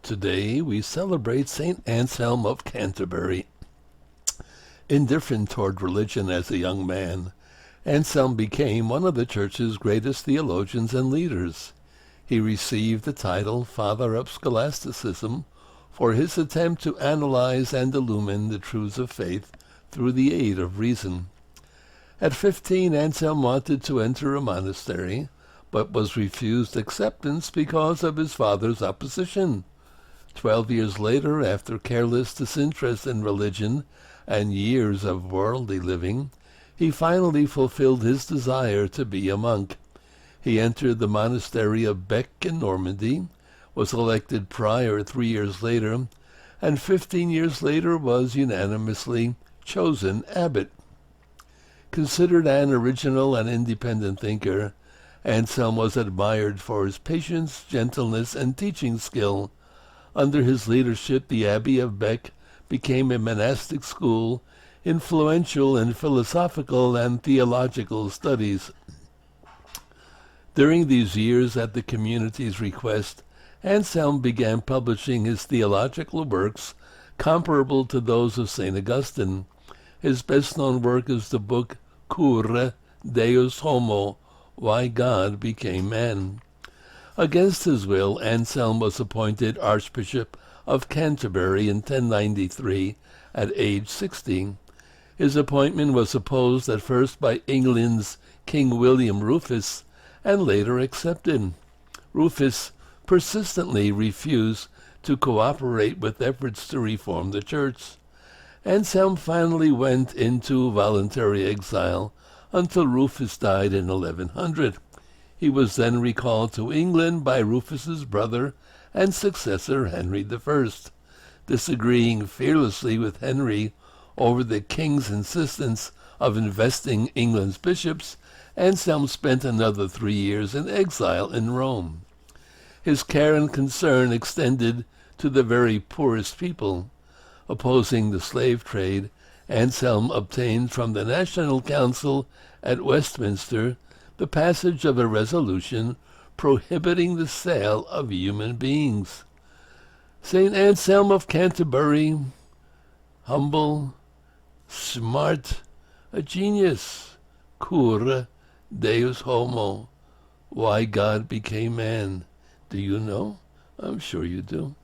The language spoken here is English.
Today we celebrate St. Anselm of Canterbury. Indifferent toward religion as a young man, Anselm became one of the Church's greatest theologians and leaders. He received the title Father of Scholasticism for his attempt to analyze and illumine the truths of faith through the aid of reason. At 15, Anselm wanted to enter a monastery, but was refused acceptance because of his father's opposition. 12 years later, after careless disinterest in religion and years of worldly living, he finally fulfilled his desire to be a monk. He entered the monastery of Bec in Normandy, was elected prior 3 years later, and 15 years later was unanimously chosen abbot. Considered an original and independent thinker, Anselm was admired for his patience, gentleness, and teaching skill. Under his leadership, the Abbey of Bec became a monastic school, influential in philosophical and theological studies. During these years, at the community's request, Anselm began publishing his theological works comparable to those of St. Augustine. His best-known work is the book Cur Deus Homo, Why God Became Man. Against his will, Anselm was appointed Archbishop of Canterbury in 1093 at age 60. His appointment was opposed at first by England's King William Rufus and later accepted. Rufus persistently refused to cooperate with efforts to reform the Church. Anselm finally went into voluntary exile until Rufus died in 1100. He was then recalled to England by Rufus's brother and successor Henry I. Disagreeing fearlessly with Henry over the king's insistence of investing England's bishops, Anselm spent another 3 years in exile in Rome. His care and concern extended to the very poorest people. Opposing the slave trade, Anselm obtained from the National Council at Westminster the passage of a resolution prohibiting the sale of human beings. St. Anselm of Canterbury, humble, smart, a genius. Cur Deus Homo, Why God Became Man. Do you know? I'm sure you do.